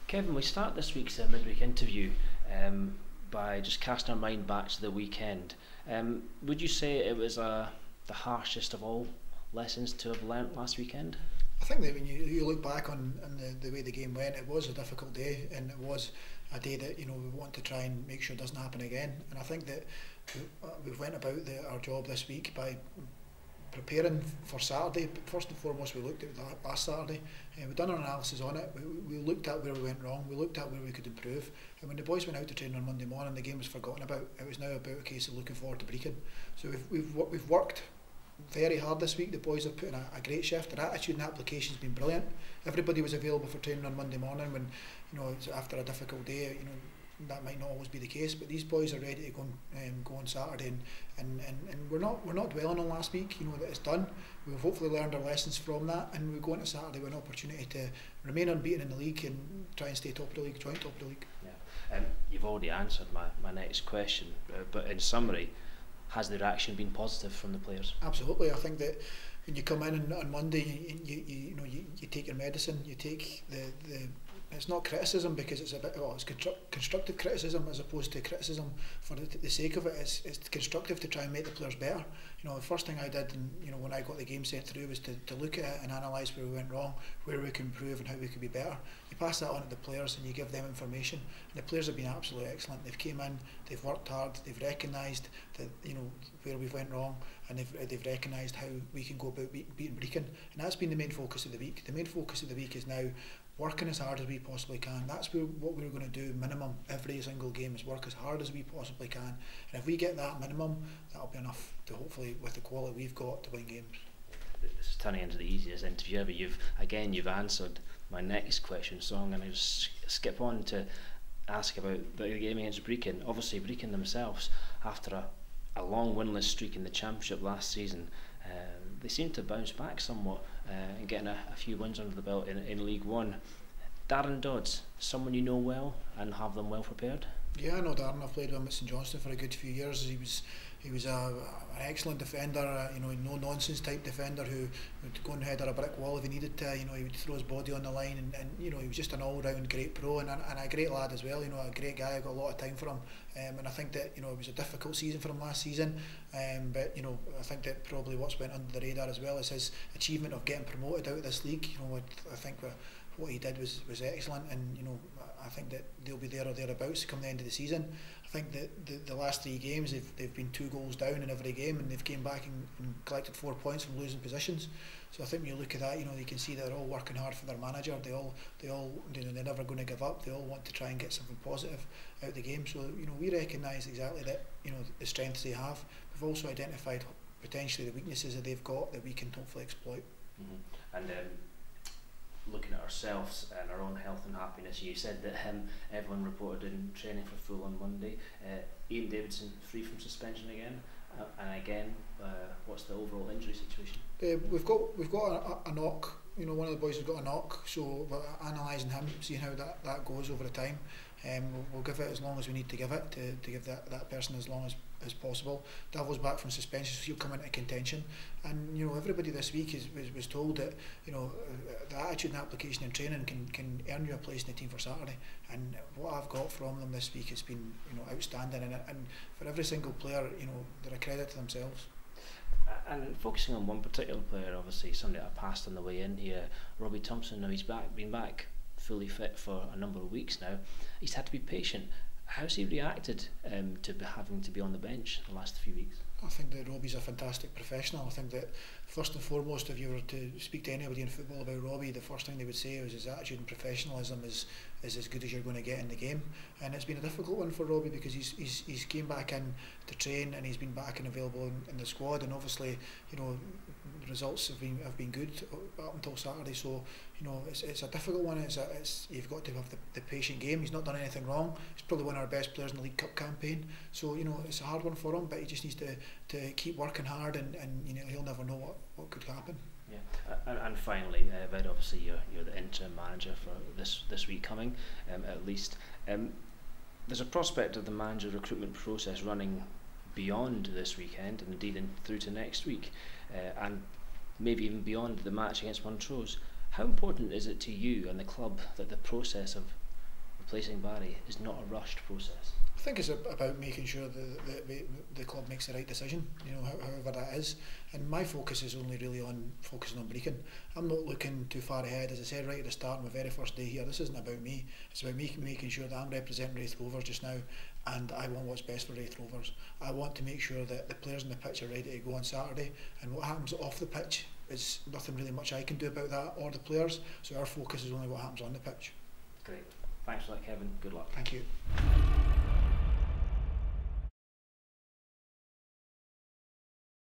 Kevin, we start this week's midweek interview by just casting our mind back to the weekend. Would you say it was the harshest of all lessons to have learnt last weekend? I think that when you look back on the way the game went, it was a difficult day, and it was a day that we want to try and make sure it doesn't happen again. And I think that we've went about our job this week by preparing for Saturday. But first and foremost, we looked at that last Saturday, and we've done our analysis on it. We looked at where we went wrong, we looked at where we could improve, and when the boys went out to train on Monday morning, the game was forgotten about. It was now about a case of looking forward to Brechin. So we've worked very hard this week. The boys have put in a great shift. Their attitude and application has been brilliant. Everybody was available for training on Monday morning when after a difficult day. That might not always be the case, but these boys are ready to go on Saturday, and we're not dwelling on last week. That it's done. We've hopefully learned our lessons from that, and we go into Saturday with an opportunity to remain unbeaten in the league and try and stay top of the league, joint top of the league. Yeah. You've already answered my next question, but in summary, has the reaction been positive from the players? Absolutely. I think that when you come in on Monday, you take your medicine. You take the it's not criticism, because it's it's constructive criticism as opposed to criticism for the sake of it. It's constructive to try and make the players better. The first thing I did, when I got the game sent through, was to look at it and analyse where we went wrong, where we can improve, and how we could be better. You pass that on to the players and you give them information. And the players have been absolutely excellent. They've came in, they've worked hard, they've recognised that where we've went wrong, and they've recognised how we can go about beating Brechin. And that's been the main focus of the week. The main focus of the week is now working as hard as we possibly can. That's what we're going to do minimum every single game, is work as hard as we possibly can. And if we get that minimum, that'll be enough to hopefully, with the quality we've got, to win games. This is turning into the easiest interview ever. You've answered my next question, so I'm going to just skip on to ask about the game against Brechin. Obviously, Brechin themselves, after a long winless streak in the Championship last season, they seem to bounce back somewhat and getting a few wins under the belt in League One. Darren Dodds, someone you know well and have them well prepared? Yeah, I know Darren. I've played with him at St Johnstone for a good few years. He was an excellent defender, no nonsense type defender who would go and head at a brick wall if he needed to. He would throw his body on the line, and he was just an all round great pro and a great lad as well. A great guy. I got a lot of time for him, and I think that it was a difficult season for him last season. But I think that probably what's went under the radar as well is his achievement of getting promoted out of this league. I think what he did was excellent, and I think that they'll be there or thereabouts come the end of the season. I think that the last 3 games they've been 2 goals down in every game, and they've came back and collected 4 points from losing positions. So I think when you look at that, you can see they're all working hard for their manager. They're never going to give up. They all want to try and get something positive out of the game. So we recognise exactly that the strengths they have. We've also identified potentially the weaknesses that they've got that we can hopefully exploit. Mm-hmm. And looking at ourselves and our own health and happiness, you said that everyone reported in training for full on Monday. Ian Davidson free from suspension again, and again, what's the overall injury situation? We've got a knock. One of the boys has got a knock, so we're analysing him, seeing how that goes over the time. We'll give it as long as we need to give it to give that person as long as possible. Davos back from suspension, so he'll come into contention. And everybody this week was told that the attitude and application in training can earn you a place in the team for Saturday. And what I've got from them this week has been outstanding. And for every single player, they're a credit to themselves. And focusing on one particular player, obviously somebody that I passed on the way in here, Robbie Thompson. Now he's been back fully fit for a number of weeks now. He's had to be patient. How's he reacted to having to be on the bench the last few weeks? I think that Robbie's a fantastic professional. I think that first and foremost, if you were to speak to anybody in football about Robbie, the first thing they would say was his attitude and professionalism is as good as you're going to get in the game. And it's been a difficult one for Robbie because he's came back in to train, and he's been back and available in the squad, and obviously the results have been good up until Saturday. So it's a difficult one. You've got to have the patient game. He's not done anything wrong. He's probably one of our best players in the League Cup campaign. So it's a hard one for him, but he just needs to keep working hard, and he'll never know what could happen. Yeah, and finally, Ved, obviously you're the interim manager for this week coming, at least. There's a prospect of the manager recruitment process running beyond this weekend, and indeed through to next week, and maybe even beyond the match against Montrose. How important is it to you and the club that the process of replacing Barry is not a rushed process? I think it's about making sure that the club makes the right decision, you know, however that is. And my focus is only really on focusing on Brechin. I'm not looking too far ahead. As I said right at the start, my very first day here, this isn't about me. It's about me making sure that I'm representing Raith Rovers just now, and I want what's best for Raith Rovers. I want to make sure that the players on the pitch are ready to go on Saturday, and what happens off the pitch is nothing really much I can do about that, or the players. So our focus is only what happens on the pitch. Great. Thanks for that, Kevin. Good luck. Thank you.